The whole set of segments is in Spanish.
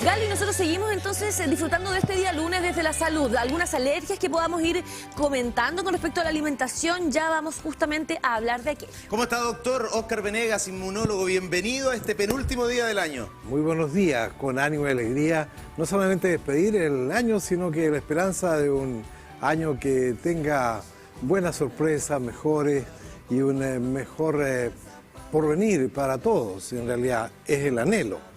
Gali, nosotros seguimos entonces disfrutando de este día lunes desde la salud. Algunas alergias que podamos ir comentando con respecto a la alimentación, ya vamos justamente a hablar de aquello. ¿Cómo está, doctor Óscar Venegas, inmunólogo? Bienvenido a este penúltimo día del año. Muy buenos días, con ánimo y alegría, no solamente despedir el año, sino que la esperanza de un año que tenga buenas sorpresas, mejores y un mejor porvenir para todos, en realidad es el anhelo.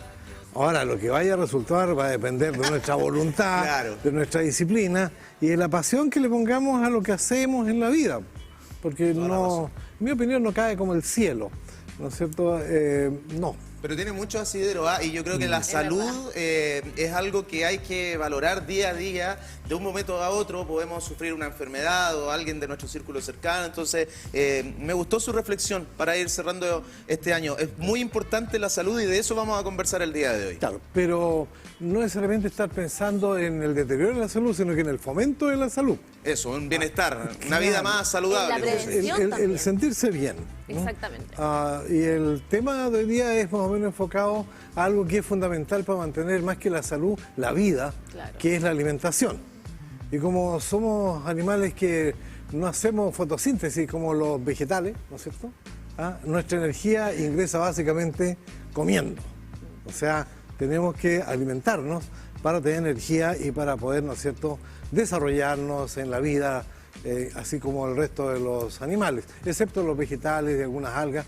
Ahora, lo que vaya a resultar va a depender de nuestra voluntad, Claro, de nuestra disciplina y de la pasión que le pongamos a lo que hacemos en la vida. Porque no, en mi opinión, no cae como el cielo, ¿no es cierto? No. Pero tiene mucho asidero, ¿ah? Y yo creo que la salud es algo que hay que valorar día a día. De un momento a otro podemos sufrir una enfermedad o alguien de nuestro círculo cercano. Entonces, me gustó su reflexión para ir cerrando este año. Es muy importante la salud y de eso vamos a conversar el día de hoy. Claro, pero no necesariamente estar pensando en el deterioro de la salud, sino que en el fomento de la salud. Eso, un bienestar, una vida más saludable. En la prevención. El sentirse bien, ¿no? Exactamente. Y el tema de hoy día es más o menos enfocado a algo que es fundamental para mantener más que la salud, la vida, Claro. que es la alimentación. Y como somos animales que no hacemos fotosíntesis como los vegetales, ¿no es cierto? Nuestra energía ingresa básicamente comiendo. O sea, tenemos que alimentarnos para tener energía y para poder, ¿no es cierto?, desarrollarnos en la vida, así como el resto de los animales, excepto los vegetales y algunas algas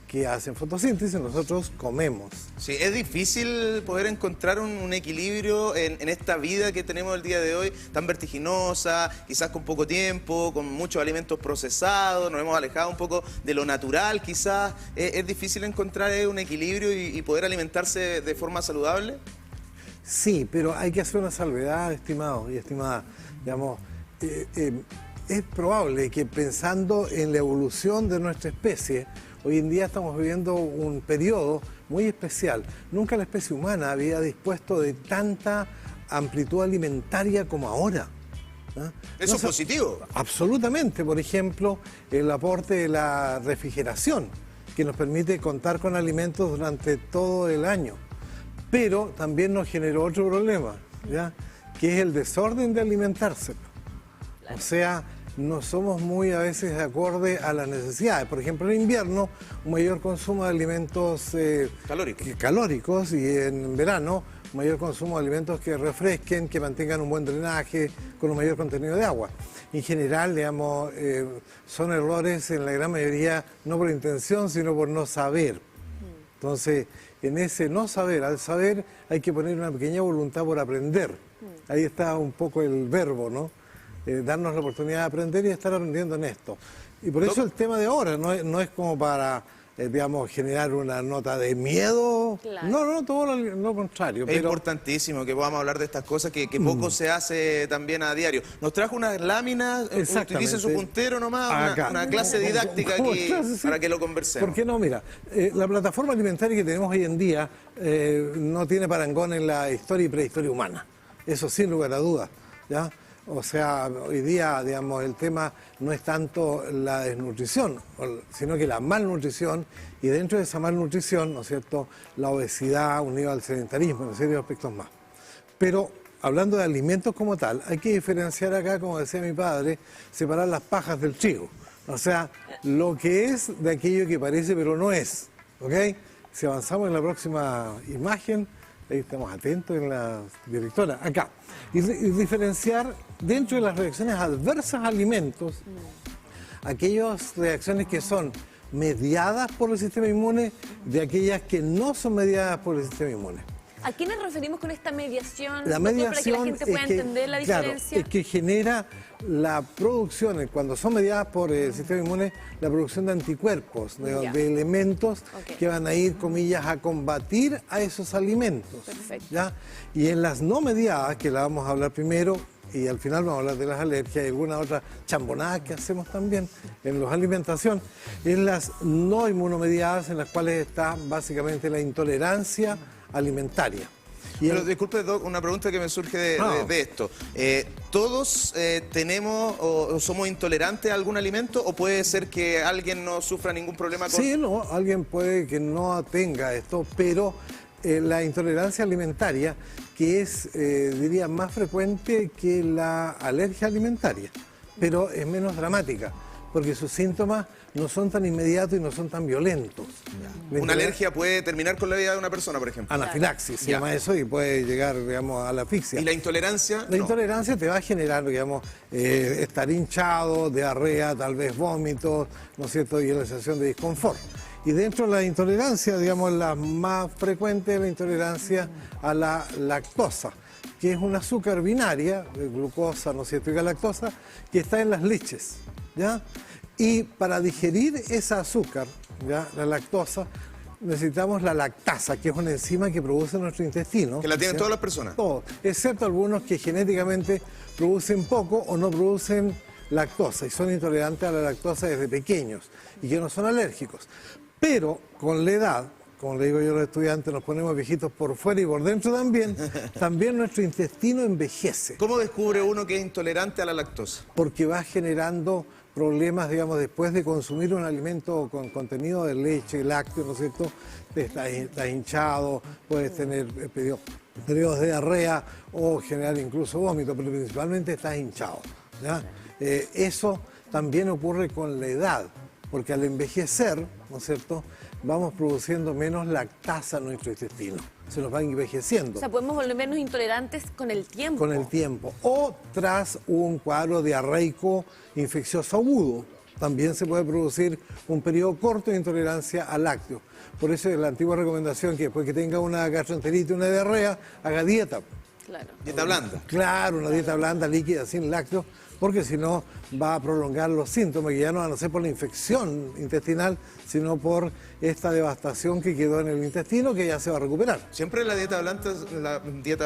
que hacen fotosíntesis, nosotros comemos. Sí, es difícil poder encontrar un equilibrio en esta vida que tenemos el día de hoy, tan vertiginosa, quizás con poco tiempo, con muchos alimentos procesados, nos hemos alejado un poco de lo natural quizás. ¿Es difícil encontrar un equilibrio y poder alimentarse de forma saludable? Sí, pero hay que hacer una salvedad, estimados y estimadas. Digamos, es probable que pensando en la evolución de nuestra especie, hoy en día estamos viviendo un periodo muy especial. Nunca la especie humana había dispuesto de tanta amplitud alimentaria como ahora. ¿Eso es positivo? Absolutamente. Por ejemplo, el aporte de la refrigeración, que nos permite contar con alimentos durante todo el año. Pero también nos generó otro problema, ¿ya?, que es el desorden de alimentarse. O sea, no somos muy a veces de acorde a las necesidades. Por ejemplo, en invierno, un mayor consumo de alimentos calóricos y en verano, un mayor consumo de alimentos que refresquen, que mantengan un buen drenaje, con un mayor contenido de agua. En general, digamos, son errores en la gran mayoría, no por intención, sino por no saber. Entonces, en ese no saber, al saber, hay que poner una pequeña voluntad por aprender. Ahí está un poco el verbo, ¿no? Darnos la oportunidad de aprender y estar aprendiendo en esto. Y por eso el tema de ahora no es como para, digamos, generar una nota de miedo. Claro. No, todo lo contrario. Es importantísimo que podamos hablar de estas cosas que poco se hace también a diario. Nos trajo unas láminas, utilice su puntero nomás, una clase didáctica aquí para que lo conversemos. ¿Por qué no? Mira, la plataforma alimentaria que tenemos hoy en día no tiene parangón en la historia y prehistoria humana. Eso sin lugar a dudas, ¿ya? O sea, hoy día, digamos, el tema no es tanto la desnutrición, sino que la malnutrición, y dentro de esa malnutrición, ¿no es cierto?, la obesidad unida al sedentarismo, en serio aspectos más. Pero, hablando de alimentos como tal, hay que diferenciar acá, como decía mi padre, separar las pajas del trigo. O sea, lo que es de aquello que parece pero no es, ¿ok? Si avanzamos en la próxima imagen, ahí estamos atentos en la directora, acá. Y diferenciar dentro de las reacciones adversas a alimentos, aquellas reacciones que son mediadas por el sistema inmune de aquellas que no son mediadas por el sistema inmune. ¿A qué nos referimos con esta mediación? La mediación para que la gente pueda entender la diferencia. Claro, es que genera la producción, cuando son mediadas por el sistema inmune, la producción de anticuerpos, de elementos que van a ir, comillas, a combatir a esos alimentos. Perfecto. ¿Ya? Y en las no mediadas, que la vamos a hablar primero, y al final vamos a hablar de las alergias y alguna otra chambonada que hacemos también en la alimentación, en las no inmunomediadas, en las cuales está básicamente la intolerancia alimentaria. Pero disculpe, Doc, una pregunta que me surge de esto. ¿Todos tenemos o somos intolerantes a algún alimento o puede ser que alguien no sufra ningún problema con...? Sí, no, alguien puede que no tenga esto, pero la intolerancia alimentaria, que es, diría, más frecuente que la alergia alimentaria, pero es menos dramática, porque sus síntomas no son tan inmediatos y no son tan violentos. Una alergia puede terminar con la vida de una persona, por ejemplo. Anafilaxis se llama eso, y puede llegar, digamos, a la asfixia. ¿Y la intolerancia? La intolerancia te va a generar, digamos, estar hinchado, diarrea, tal vez vómitos, ¿no es cierto?, y la sensación de disconfort. Y dentro de la intolerancia, digamos, la más frecuente es la intolerancia a la lactosa, que es un azúcar binaria, glucosa, ¿no es cierto?, y galactosa, que está en las leches, ¿ya? Y para digerir esa azúcar, ¿ya?, la lactosa, necesitamos la lactasa, que es una enzima que produce nuestro intestino. Que la tienen todas las personas. Todos, excepto algunos que genéticamente producen poco o no producen lactosa y son intolerantes a la lactosa desde pequeños y que no son alérgicos. Pero con la edad, como le digo yo a los estudiantes, nos ponemos viejitos por fuera y por dentro también nuestro intestino envejece. ¿Cómo descubre uno que es intolerante a la lactosa? Porque va generando problemas, digamos, después de consumir un alimento con contenido de leche, lácteo, ¿no es cierto? Estás hinchado, puedes tener periodos de diarrea o generar incluso vómito, pero principalmente estás hinchado, ¿ya? Eso también ocurre con la edad, porque al envejecer, ¿no es cierto?, vamos produciendo menos lactasa en nuestro intestino. Se nos va envejeciendo. O sea, podemos volvernos intolerantes con el tiempo. Con el tiempo. O tras un cuadro diarreico infeccioso agudo. También se puede producir un periodo corto de intolerancia al lácteo. Por eso es la antigua recomendación que después que tenga una gastroenteritis, una diarrea, haga dieta. Claro. Dieta blanda. Claro, una dieta blanda, líquida, sin lácteos, porque si no va a prolongar los síntomas, que ya no van a ser por la infección intestinal, sino por esta devastación que quedó en el intestino, que ya se va a recuperar. Siempre la dieta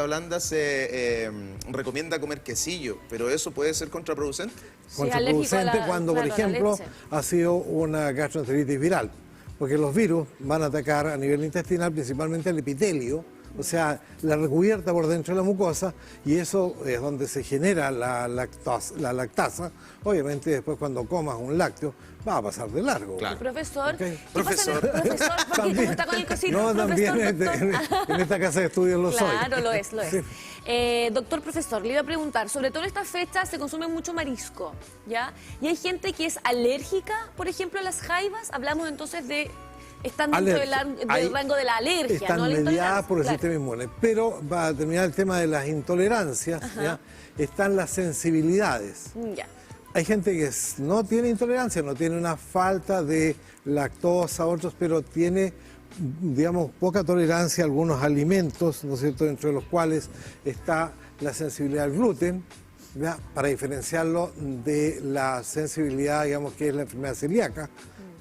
blanda se recomienda comer quesillo, pero eso puede ser contraproducente. Contraproducente cuando, por ejemplo, leche. ha sido una gastroenteritis viral, porque los virus van a atacar a nivel intestinal principalmente el epitelio, o sea, la recubierta por dentro de la mucosa, y eso es donde se genera la lactasa. Obviamente después cuando comas un lácteo va a pasar de largo. Claro. Profesor, Okay. ¿qué pasa en el profesor? Porque También. como está con el cosito. No, también Profesor, en esta casa de estudios lo soy. Claro, lo es, lo es. Sí. Doctor, profesor, le iba a preguntar, sobre todo en estas fechas se consume mucho marisco, ¿ya? Y hay gente que es alérgica, por ejemplo, a las jaivas. Hablamos entonces de... Están dentro del rango de la alergia, están ¿no? mediadas por el Claro. sistema inmune. Pero, para terminar el tema de las intolerancias, ¿ya?, están las sensibilidades. Ya. Hay gente que no tiene intolerancia, no tiene una falta de lactosa, otros, pero tiene, digamos, poca tolerancia a algunos alimentos, ¿no es cierto?, dentro de los cuales está la sensibilidad al gluten, ¿ya?, para diferenciarlo de la sensibilidad, digamos, que es la enfermedad celíaca,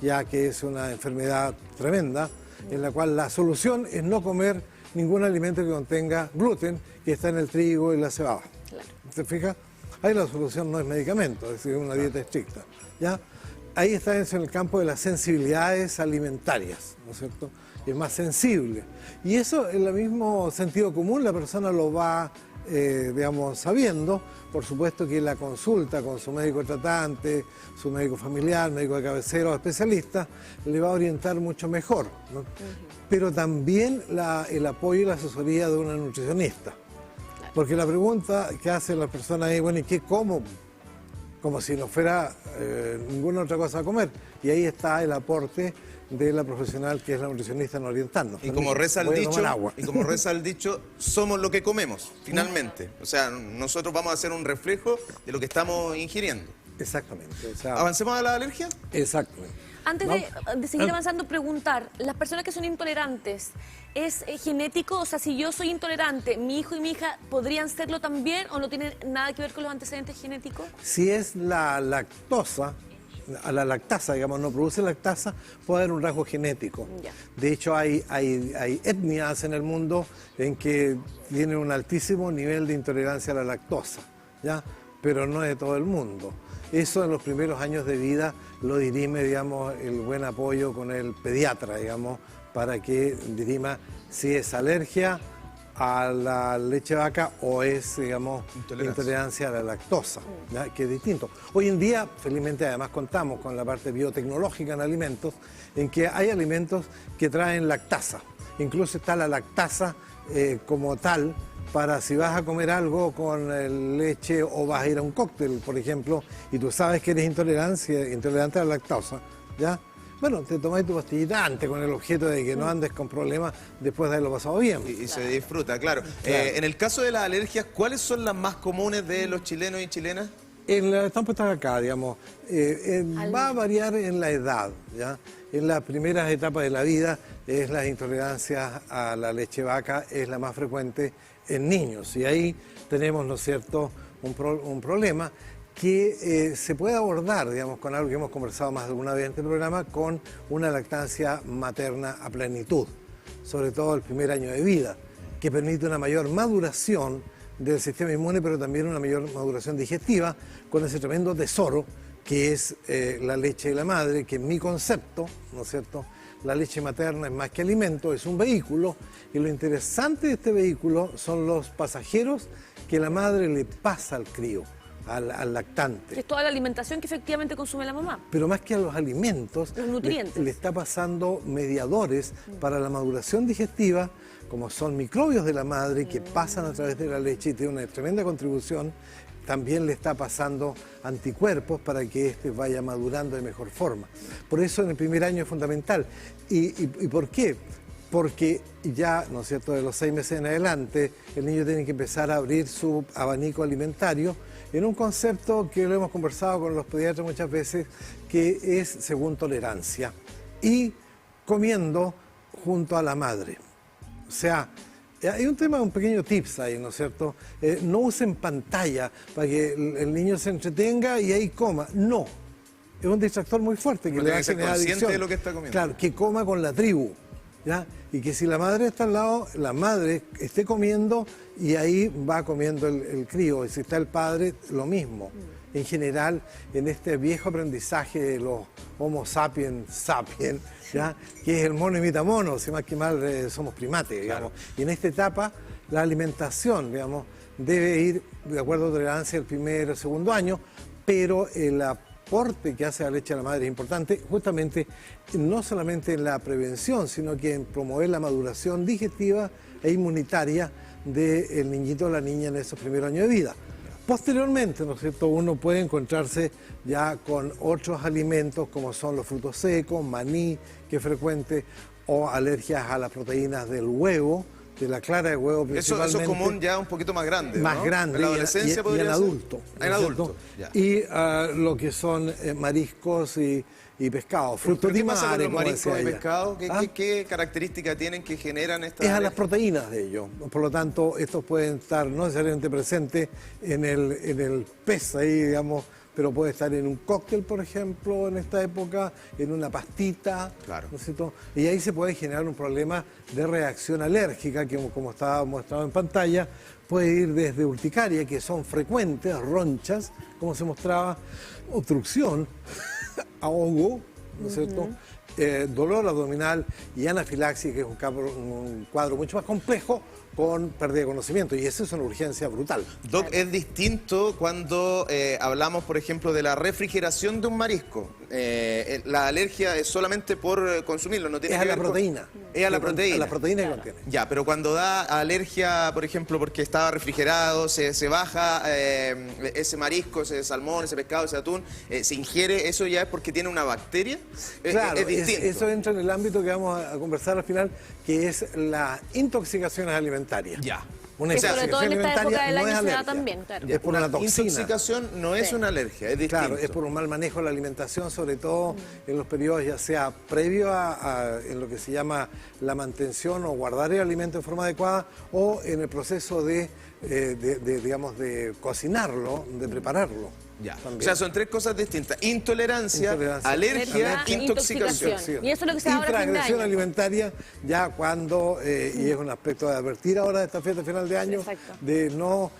ya que es una enfermedad tremenda, en la cual la solución es no comer ningún alimento que contenga gluten, que está en el trigo y la cebada. Claro. ¿Se fija? Ahí la solución no es medicamento, es decir, una dieta estricta, ¿ya? Ahí está eso en el campo de las sensibilidades alimentarias, ¿no es cierto? Es más sensible. Y eso, en el mismo sentido común, la persona lo va, digamos, sabiendo. Por supuesto que la consulta con su médico tratante, su médico familiar, médico de cabecera o especialista, le va a orientar mucho mejor, ¿no? Pero también el apoyo y la asesoría de una nutricionista. Porque la pregunta que hacen las personas es, bueno, ¿y qué como? Como si no fuera ninguna otra cosa a comer. Y ahí está el aporte de la profesional que es la nutricionista en orientarnos. Y como reza el dicho, somos lo que comemos, finalmente. O sea, nosotros vamos a hacer un reflejo de lo que estamos ingiriendo. Exactamente. O sea, ¿Avancemos a la alergia? exactamente. Antes de seguir avanzando, preguntar, las personas que son intolerantes, ¿es genético? O sea, si yo soy intolerante, ¿mi hijo y mi hija podrían serlo también o no tienen nada que ver con los antecedentes genéticos? Si es la lactosa, a la lactasa, digamos, no produce lactasa, puede haber un rasgo genético. Ya. De hecho, hay etnias en el mundo en que tienen un altísimo nivel de intolerancia a la lactosa, ¿ya? Pero no de todo el mundo. Eso en los primeros años de vida lo dirime, digamos, el buen apoyo con el pediatra, digamos, para que dirima si es alergia a la leche de vaca o es, digamos, intolerancia a la lactosa, ¿ya?, que es distinto. Hoy en día, felizmente, además contamos con la parte biotecnológica en alimentos, en que hay alimentos que traen lactasa. incluso está la lactasa como tal, para si vas a comer algo con leche o vas a ir a un cóctel, por ejemplo, y tú sabes que eres intolerante a la lactosa, ¿ya? Bueno, te tomas tu pastillita antes con el objeto de que no andes con problemas después de haberlo pasado bien. Y se disfruta, claro. En el caso de las alergias, ¿cuáles son las más comunes de los chilenos y chilenas? Están puestas acá, digamos. Va a variar en la edad, ¿ya? En las primeras etapas de la vida es la intolerancia a la leche vaca, es la más frecuente en niños. Y ahí tenemos, ¿no es cierto?, un problema que se puede abordar, digamos, con algo que hemos conversado más de alguna vez en este programa, con una lactancia materna a plenitud, sobre todo el primer año de vida, que permite una mayor maduración del sistema inmune, pero también una mayor maduración digestiva, con ese tremendo tesoro que es la leche de la madre, que en mi concepto, ¿no es cierto?, la leche materna es más que alimento, es un vehículo, y lo interesante de este vehículo son los pasajeros que la madre le pasa al crío, al lactante. Es toda la alimentación que efectivamente consume la mamá. Pero más que a los alimentos, los nutrientes. Le está pasando mediadores para la maduración digestiva, como son microbios de la madre que pasan a través de la leche y tienen una tremenda contribución. También le está pasando anticuerpos para que éste vaya madurando de mejor forma. Por eso en el primer año es fundamental. ¿Y por qué? Porque ya, ¿no es cierto?, de los 6 meses en adelante, el niño tiene que empezar a abrir su abanico alimentario en un concepto que lo hemos conversado con los pediatras muchas veces, que es según tolerancia y comiendo junto a la madre. O sea, hay un tema, un pequeño tips ahí, ¿no es cierto? No usen pantalla para que el niño se entretenga y ahí coma. No, es un distractor muy fuerte que le hace adicción. De lo que está comiendo. Claro, que coma con la tribu, ¿ya? Y que si la madre está al lado, la madre esté comiendo y ahí va comiendo el crío. Y si está el padre, lo mismo. En general, en este viejo aprendizaje de los Homo sapiens sapiens, ¿ya?, que es el mono imita mono, si más que mal somos primates, digamos. Claro. Y en esta etapa, la alimentación, digamos, debe ir de acuerdo a tolerancia el primer o segundo año, pero el aporte que hace la leche a la madre es importante, justamente no solamente en la prevención, sino que en promover la maduración digestiva e inmunitaria del niñito o la niña en esos primeros años de vida. Posteriormente, ¿no es cierto?, uno puede encontrarse ya con otros alimentos como son los frutos secos, maní, que es frecuente, o alergias a las proteínas del huevo, de la clara de huevo principalmente. Eso es común ya un poquito más grande, ¿no? Más grande, en la adolescencia y en adulto. En adulto, ya. Y lo que son mariscos y pescados, frutos de mar. ¿Qué pasa con los mariscos y pescados? ¿Qué características tienen que generan estas? Es a las proteínas de ellos. Por lo tanto, estos pueden estar no necesariamente presentes en el pez ahí, digamos, pero puede estar en un cóctel, por ejemplo, en esta época, en una pastita, claro, ¿no es cierto? Y ahí se puede generar un problema de reacción alérgica, que como estaba mostrado en pantalla, puede ir desde urticaria, que son frecuentes, ronchas, como se mostraba, obstrucción, ahogo, ¿no es cierto?, dolor abdominal y anafilaxis, que es un cuadro mucho más complejo, con pérdida de conocimiento, y eso es una urgencia brutal. Doc, es distinto cuando hablamos, por ejemplo, de la refrigeración de un marisco. La alergia es solamente por consumirlo, no tiene que ver con la proteína. Es a la proteína. A la proteína que contiene. Ya, pero cuando da alergia, por ejemplo, porque estaba refrigerado, se baja ese marisco, ese salmón, ese pescado, ese atún, se ingiere, ¿eso ya es porque tiene una bacteria? Claro, es distinto. Eso entra en el ámbito que vamos a conversar al final, que es la intoxicaciones alimentarias. Ya. Una sobre todo en esta época del año se da también, claro. Es por una toxina. Intoxicación no es una alergia, es distinto. Claro, es por un mal manejo de la alimentación, sobre todo en los periodos ya sea previo en lo que se llama la mantención o guardar el alimento de forma adecuada, o en el proceso de cocinarlo, de prepararlo. Ya. O sea, son tres cosas distintas: intolerancia, alergia, intoxicación. Y eso es lo que se da ahora a fin de año. Alimentaria, ya cuando, y es un aspecto de advertir ahora de esta fiesta final de año, de no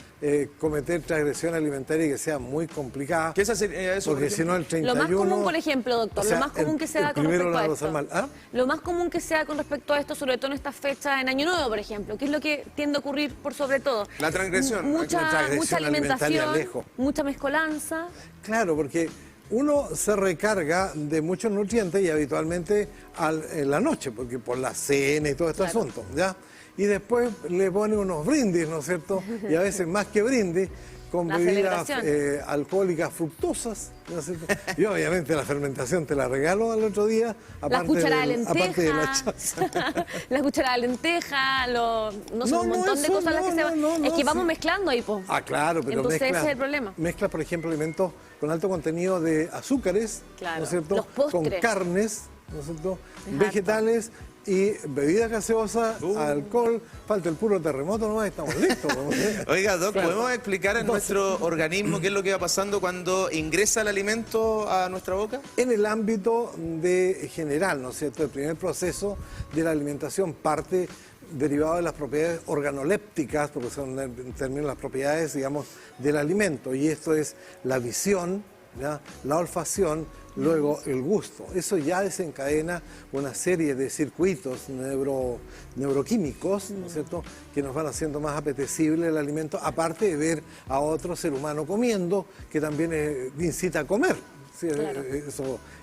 cometer transgresión alimentaria que sea muy complicada. ¿Qué es hacer eso? Porque si no, el 31... Lo más común, por ejemplo, doctor, lo más común que se da con respecto a esto. Lo más común que se da con respecto a esto, sobre todo en esta fecha, en Año Nuevo, por ejemplo, ¿qué es lo que tiende a ocurrir por sobre todo? La transgresión. Mucha alimentación, mucha mezcolanza. Claro, porque uno se recarga de muchos nutrientes y habitualmente en la noche, porque por la cena y todo este asunto, ¿ya? Y después le pone unos brindis, ¿no es cierto? Y a veces más que brindis, con bebidas alcohólicas fructosas, ¿no es cierto? Y obviamente la fermentación te la regalo al otro día, aparte de la chaza. La cucharada de lenteja, un montón de cosas las que se van. Es que vamos mezclando ahí, pues. Ah, claro, pero entonces ese es el problema. Mezcla, por ejemplo, alimentos con alto contenido de azúcares, ¿no es cierto? Los postres. Con carnes, ¿no es cierto? Vegetales y bebida gaseosa, alcohol, falta el puro terremoto nomás, estamos listos. Oiga, Doc, ¿podemos explicar en nuestro organismo qué es lo que va pasando cuando ingresa el alimento a nuestra boca? En el ámbito general, ¿no es cierto? El primer proceso de la alimentación parte derivado de las propiedades organolépticas, porque son en términos las propiedades, digamos, del alimento, y esto es la visión, ¿ya? La olfacción, luego el gusto. Eso ya desencadena una serie de circuitos neuroquímicos, ¿no es cierto?, que nos van haciendo más apetecible el alimento, aparte de ver a otro ser humano comiendo, que también incita a comer. Sí, claro.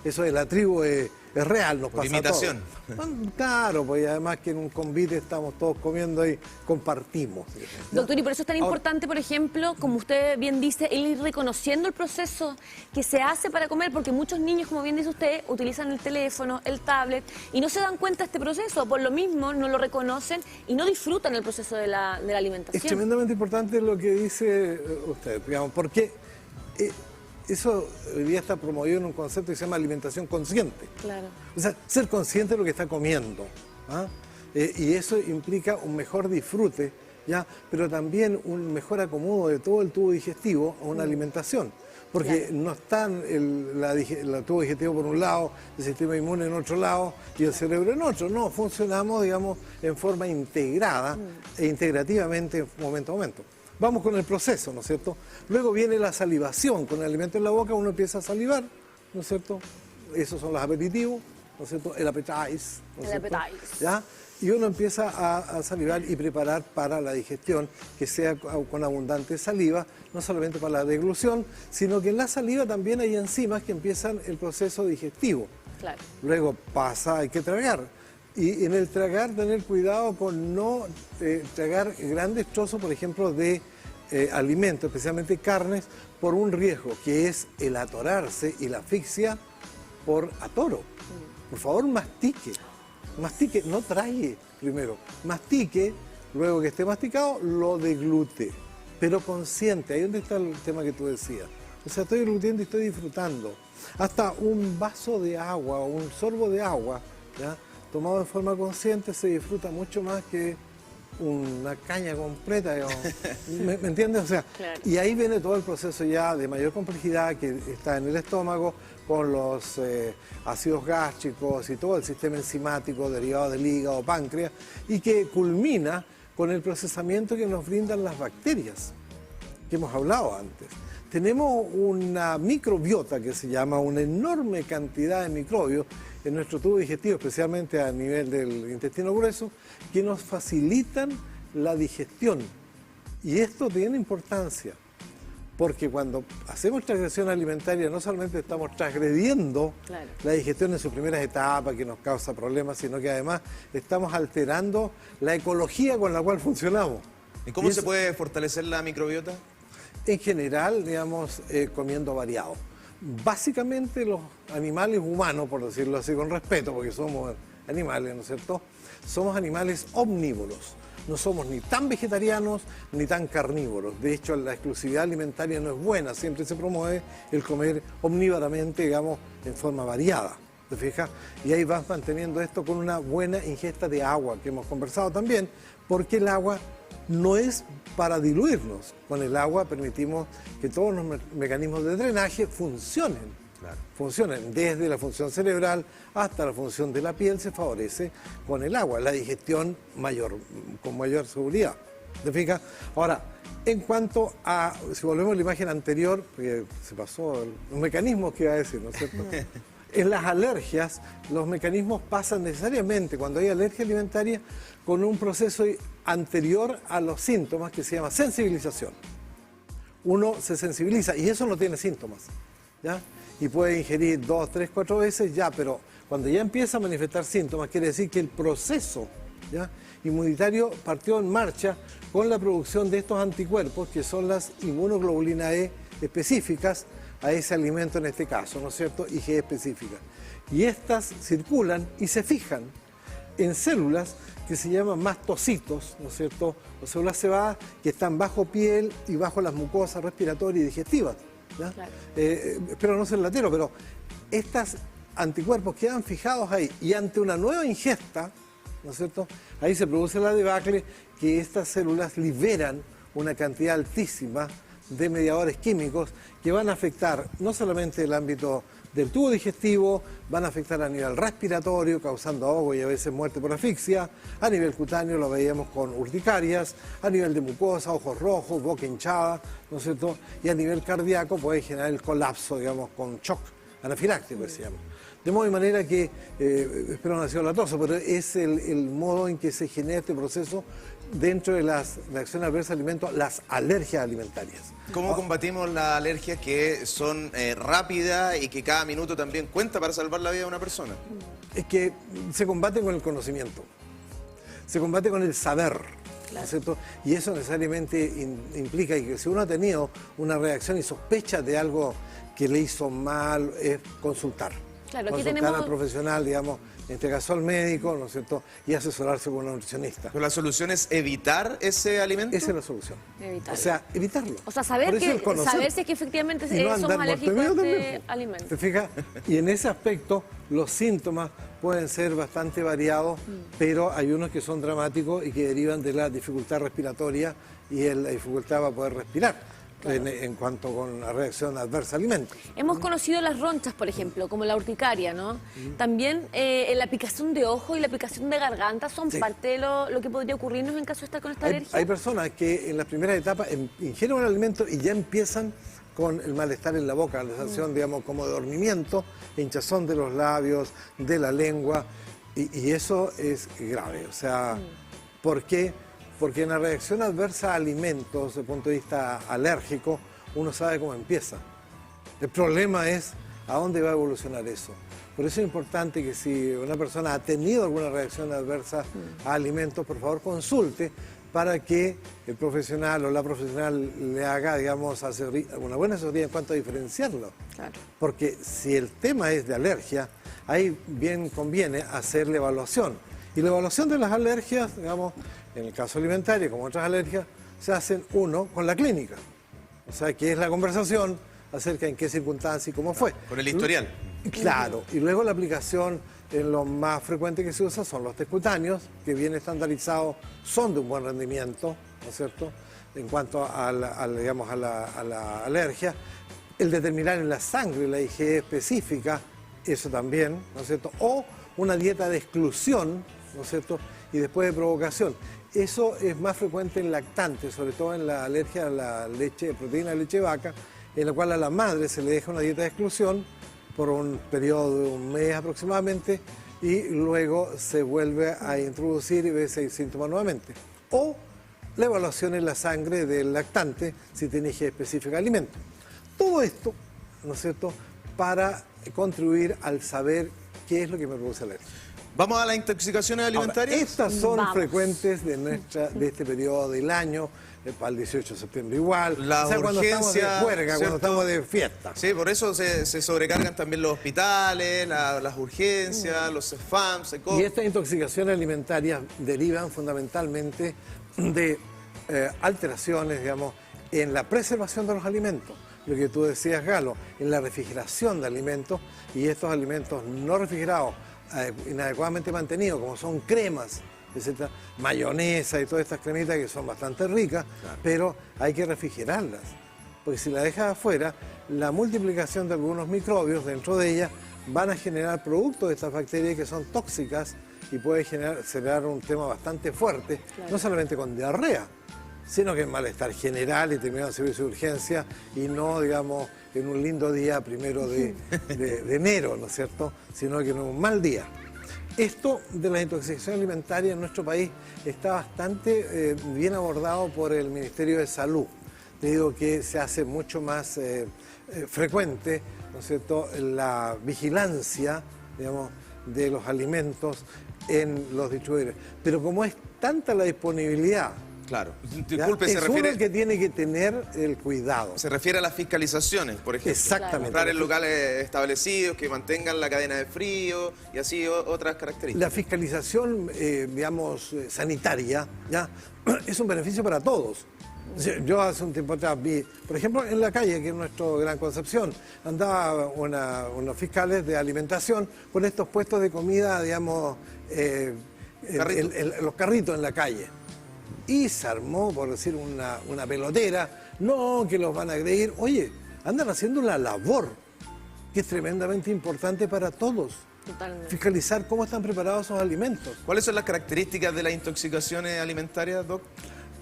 Eso de la tribu es real, nos pasa imitación. A todos. Claro, pues además que en un convite estamos todos comiendo y compartimos. Doctor, y por eso es tan importante, por ejemplo, como usted bien dice, el ir reconociendo el proceso que se hace para comer, porque muchos niños, como bien dice usted, utilizan el teléfono, el tablet, y no se dan cuenta de este proceso, por lo mismo no lo reconocen y no disfrutan el proceso de la alimentación. Es tremendamente importante lo que dice usted, digamos, porque eso hoy día está promovido en un concepto que se llama alimentación consciente. Claro. O sea, ser consciente de lo que está comiendo. ¿Ah? Y eso implica un mejor disfrute, ¿ya? Pero también un mejor acomodo de todo el tubo digestivo a una alimentación. Porque no están el tubo digestivo por un lado, el sistema inmune en otro lado y el cerebro en otro. No, funcionamos, digamos, en forma integrada e integrativamente momento a momento. Vamos con el proceso, ¿no es cierto? Luego viene la salivación. Con el alimento en la boca uno empieza a salivar, ¿no es cierto? Esos son los aperitivos, ¿no es cierto? El appetize, ¿no es cierto? ¿Ya? Y uno empieza a salivar y preparar para la digestión, que sea con abundante saliva, no solamente para la deglución, sino que en la saliva también hay enzimas que empiezan el proceso digestivo. Claro. Luego hay que tragar. Y en el tragar tener cuidado con no tragar grandes trozos, por ejemplo, de alimentos, especialmente carnes, por un riesgo, que es el atorarse y la asfixia por atoro. Por favor, mastique. Mastique, no trague primero. Mastique, luego que esté masticado, lo deglute. Pero consciente, ahí donde está el tema que tú decías. O sea, estoy deglutiendo y estoy disfrutando. Hasta un vaso de agua o un sorbo de agua, ¿ya?, tomado de forma consciente, se disfruta mucho más que una caña completa, digamos. ¿Me entiendes? O sea, claro. Y ahí viene todo el proceso ya de mayor complejidad que está en el estómago, con los ácidos gástricos y todo el sistema enzimático derivado del hígado, páncreas, y que culmina con el procesamiento que nos brindan las bacterias, que hemos hablado antes. Tenemos una microbiota que se llama, una enorme cantidad de microbios en nuestro tubo digestivo, especialmente a nivel del intestino grueso, que nos facilitan la digestión. Y esto tiene importancia, porque cuando hacemos transgresión alimentaria no solamente estamos transgrediendo la digestión en sus primeras etapas, que nos causa problemas, sino que además estamos alterando la ecología con la cual funcionamos. ¿Y cómo se puede fortalecer la microbiota? En general, digamos, comiendo variado. Básicamente los animales humanos, por decirlo así con respeto, porque somos animales, ¿no es cierto?, somos animales omnívoros. No somos ni tan vegetarianos ni tan carnívoros. De hecho, la exclusividad alimentaria no es buena. Siempre se promueve el comer omnívoramente, digamos, en forma variada. ¿Te fijas? Y ahí vas manteniendo esto con una buena ingesta de agua, que hemos conversado también, porque el agua no es para diluirnos. Con el agua permitimos que todos los mecanismos de drenaje funcionen. Claro. Funcionen desde la función cerebral hasta la función de la piel, se favorece con el agua, la digestión con mayor seguridad. ¿Te fijas? Ahora, en cuanto a, si volvemos a la imagen anterior, porque se pasó los mecanismos que iba a decir, ¿no es cierto? En las alergias, los mecanismos pasan necesariamente, cuando hay alergia alimentaria, con un proceso anterior a los síntomas que se llama sensibilización. Uno se sensibiliza y eso no tiene síntomas. ¿ya? Y puede ingerir 2, 3, 4 veces, ya, pero cuando ya empieza a manifestar síntomas, quiere decir que el proceso, ¿ya?, inmunitario partió en marcha con la producción de estos anticuerpos, que son las inmunoglobulinas E específicas a ese alimento en este caso, ¿no es cierto?, IgE específicas. Y estas circulan y se fijan en células que se llaman mastocitos, ¿no es cierto?, o células cebadas que están bajo piel y bajo las mucosas respiratorias y digestivas, ¿ya? Claro. Espero no ser latero, pero estos anticuerpos quedan fijados ahí y ante una nueva ingesta, ¿no es cierto?, ahí se produce la debacle que estas células liberan una cantidad altísima de mediadores químicos que van a afectar no solamente el ámbito del tubo digestivo, van a afectar a nivel respiratorio, causando ahogo y a veces muerte por asfixia, a nivel cutáneo lo veíamos con urticarias, a nivel de mucosa, ojos rojos, boca hinchada, ¿no es cierto?, y a nivel cardíaco puede generar el colapso, digamos, con shock anafiláctico, que se llama. De modo y manera que, espero no ha sido latoso, pero es el modo en que se genera este proceso dentro de las reacciones adversas al alimento, las alergias alimentarias. ¿Cómo combatimos las alergias que son rápidas y que cada minuto también cuenta para salvar la vida de una persona? Es que se combate con el conocimiento, se combate con el saber, ¿no es cierto? Y eso necesariamente implica que si uno ha tenido una reacción y sospecha de algo que le hizo mal, es consultar. Claro, consultar al profesional, digamos, en este caso al médico, ¿no es cierto?, y asesorarse con un nutricionista. ¿Pero la solución es evitar ese alimento? Esa es la solución. Evitarlo. O sea, evitarlo. O sea, saber si es que efectivamente somos alérgicos a este alimento. ¿Te fijas? Y en ese aspecto, los síntomas pueden ser bastante variados, pero hay unos que son dramáticos y que derivan de la dificultad respiratoria y la dificultad para poder respirar. Claro. En cuanto con la reacción adversa a alimentos. Hemos conocido las ronchas, por ejemplo, como la urticaria, ¿no? También la picación de ojo y la picación de garganta son parte de lo que podría ocurrirnos en caso de estar con esta alergia. Hay personas que en las primeras etapas ingieren un alimento y ya empiezan con el malestar en la boca, la sensación, digamos, como de dormimiento, hinchazón de los labios, de la lengua, y eso es grave. O sea, ¿por qué? Porque en la reacción adversa a alimentos, desde el punto de vista alérgico, uno sabe cómo empieza. El problema es a dónde va a evolucionar eso. Por eso es importante que si una persona ha tenido alguna reacción adversa a alimentos, por favor consulte para que el profesional o la profesional le haga, digamos, una buena asesoría en cuanto a diferenciarlo. Claro. Porque si el tema es de alergia, ahí bien conviene hacer la evaluación. Y la evaluación de las alergias, digamos, en el caso alimentario, como otras alergias, se hacen con la clínica. O sea, que es la conversación acerca en qué circunstancias y cómo fue. Con el historial. Claro. Y luego la aplicación, en lo más frecuente que se usa, son los test cutáneos, que bien estandarizados, son de un buen rendimiento, ¿no es cierto?, en cuanto a la alergia. El determinar en la sangre la IgE específica, eso también, ¿no es cierto?, o una dieta de exclusión, ¿no es cierto?, y después de provocación. Eso es más frecuente en lactantes, sobre todo en la alergia a la leche, proteína de leche de vaca, en la cual a la madre se le deja una dieta de exclusión por un periodo de un mes aproximadamente y luego se vuelve a introducir y ve si hay síntomas nuevamente. O la evaluación en la sangre del lactante si tiene IgE específica de alimento. Todo esto, ¿no es cierto?, para contribuir al saber qué es lo que me produce alergia. ¿Vamos a las intoxicaciones alimentarias? Ahora, estas son frecuentes de este periodo del año, para el 18 de septiembre igual. La urgencia, cuando estamos de juerga, cuando estamos de fiesta. Sí, por eso se sobrecargan también los hospitales, las urgencias, los CEFAM, Y estas intoxicaciones alimentarias derivan fundamentalmente de alteraciones, digamos, en la preservación de los alimentos. Lo que tú decías, Galo, en la refrigeración de alimentos, y estos alimentos no refrigerados, inadecuadamente mantenidos, como son cremas, etcétera, mayonesa y todas estas cremitas que son bastante ricas, pero hay que refrigerarlas, porque si la dejas afuera, la multiplicación de algunos microbios dentro de ellas van a generar productos de estas bacterias que son tóxicas y puede generar un tema bastante fuerte, no solamente con diarrea, sino que en malestar general y terminando en servicio de urgencia y no, digamos, en un lindo día 1 de enero, ¿no es cierto?, sino que en un mal día. Esto de la intoxicación alimentaria en nuestro país está bastante bien abordado por el Ministerio de Salud. Te digo que se hace mucho más frecuente ¿no es cierto?, la vigilancia, digamos, de los alimentos en los distribuidores. Pero como es tanta la disponibilidad, claro. Disculpe, es uno el que tiene que tener el cuidado. Se refiere a las fiscalizaciones, por ejemplo. Exactamente. Comprar en locales establecidos que mantengan la cadena de frío y así otras características. La fiscalización, digamos, sanitaria, ¿ya?, es un beneficio para todos. Yo hace un tiempo atrás vi, por ejemplo, en la calle, que es nuestro Gran Concepción, andaba unos fiscales de alimentación con estos puestos de comida, digamos, los carritos en la calle. Y se armó, por decir, una pelotera, no, que los van a agredir. Oye, andan haciendo una labor que es tremendamente importante para todos. Totalmente. Fiscalizar cómo están preparados esos alimentos. ¿Cuáles son las características de las intoxicaciones alimentarias, Doc?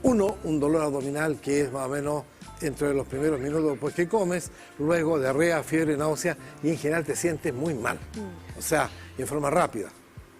Uno, un dolor abdominal que es más o menos entre los primeros minutos después que comes, luego diarrea, fiebre, náusea y en general te sientes muy mal. O sea, en forma rápida.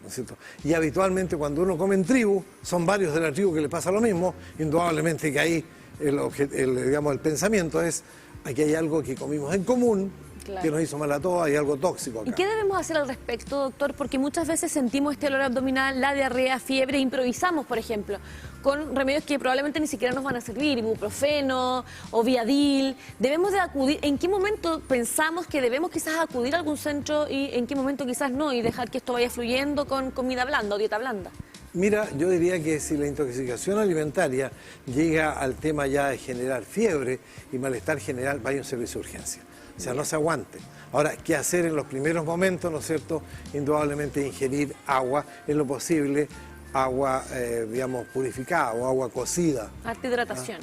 ¿No es cierto? Y habitualmente cuando uno come en tribu, son varios de la tribu que le pasa lo mismo, indudablemente que ahí digamos, el pensamiento es, aquí hay algo que comimos en común, claro, que nos hizo mal a todos, hay algo tóxico acá. ¿Y qué debemos hacer al respecto, doctor? Porque muchas veces sentimos este dolor abdominal, la diarrea, fiebre, e improvisamos, por ejemplo, con remedios que probablemente ni siquiera nos van a servir, ibuprofeno o Viadil. ¿Debemos de acudir? ¿En qué momento pensamos que debemos quizás acudir a algún centro y en qué momento quizás no y dejar que esto vaya fluyendo con comida blanda o dieta blanda? Mira, yo diría que si la intoxicación alimentaria llega al tema ya de generar fiebre y malestar general, vaya a un servicio de urgencia. O sea, no se aguante. Ahora, ¿qué hacer en los primeros momentos, no es cierto? Indudablemente ingerir agua, en lo posible, agua, digamos, purificada o agua cocida. Harta hidratación.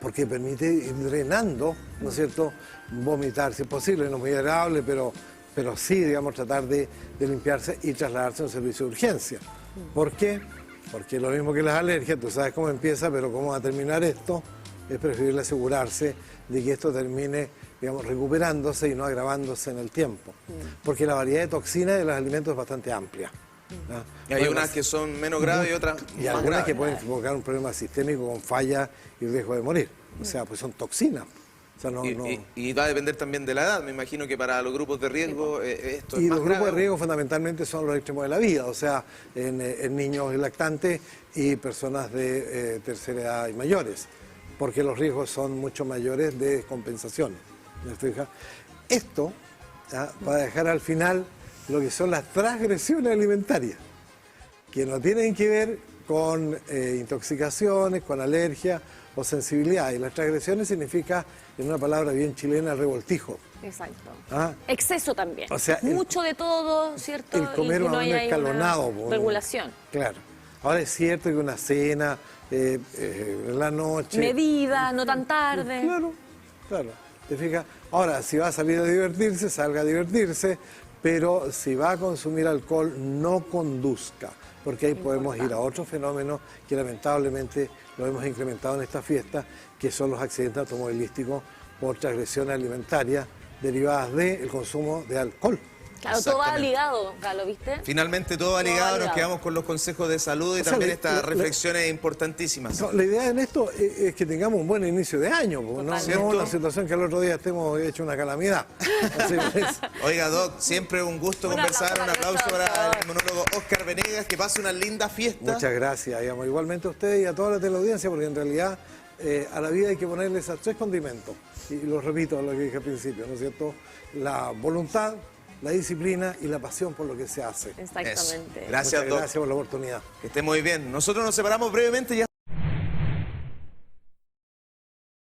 Porque permite ir drenando, ¿no es cierto? Vomitar, si es posible, no es muy agradable, pero sí, digamos, tratar de limpiarse y trasladarse a un servicio de urgencia. ¿Por qué? Porque lo mismo que las alergias, tú sabes cómo empieza, pero cómo va a terminar esto, es preferible asegurarse de que esto termine, digamos, recuperándose y no agravándose en el tiempo. Porque la variedad de toxinas de los alimentos es bastante amplia. ¿No? Y hay unas que son menos graves y otras y más algunas graves, que pueden provocar un problema sistémico con falla y riesgo de morir. O sea, pues son toxinas. O sea, y va a depender también de la edad. Me imagino que para los grupos de riesgo esto es y más los grupos grave. de riesgo fundamentalmente son los extremos de la vida, o sea, en niños lactantes y personas de tercera edad y mayores, porque los riesgos son mucho mayores de descompensación. ¿Me fijas? Esto va a dejar al final lo que son las transgresiones alimentarias, que no tienen que ver con intoxicaciones, con alergia o sensibilidad. Y las transgresiones significa, en una palabra bien chilena, revoltijo. Exacto. ¿Ah? Exceso también. O sea, mucho de todo, ¿cierto? El comer y más o no hay menos ahí escalonado. una regulación. Claro. Ahora es cierto que una cena en la noche... Medida, no tan tarde. Claro. ¿Te fijas? Ahora, si va a salir a divertirse, salga a divertirse, pero si va a consumir alcohol, no conduzca, porque ahí podemos ir a otros fenómenos que lamentablemente lo hemos incrementado en esta fiesta, que son los accidentes automovilísticos por transgresiones alimentarias derivadas del consumo de alcohol. Claro, todo va ligado, Galo, ¿viste? Finalmente todo va ligado, nos quedamos con los consejos de salud y también estas reflexiones importantísimas. No, la idea en esto es que tengamos un buen inicio de año, no una situación que al otro día estemos hecho una calamidad. Oiga, Doc, siempre un gusto conversar, un aplauso para el monólogo Oscar Venegas, que pase una linda fiesta. Muchas gracias, digamos, igualmente a ustedes y a toda la teleaudiencia, porque en realidad a la vida hay que ponerle esos 3 condimentos, y lo repito, lo que dije al principio, ¿no es cierto? La voluntad, la disciplina y la pasión por lo que se hace. Exactamente. Gracias, Doc. Gracias por la oportunidad. Que esté muy bien. Nosotros nos separamos brevemente ya.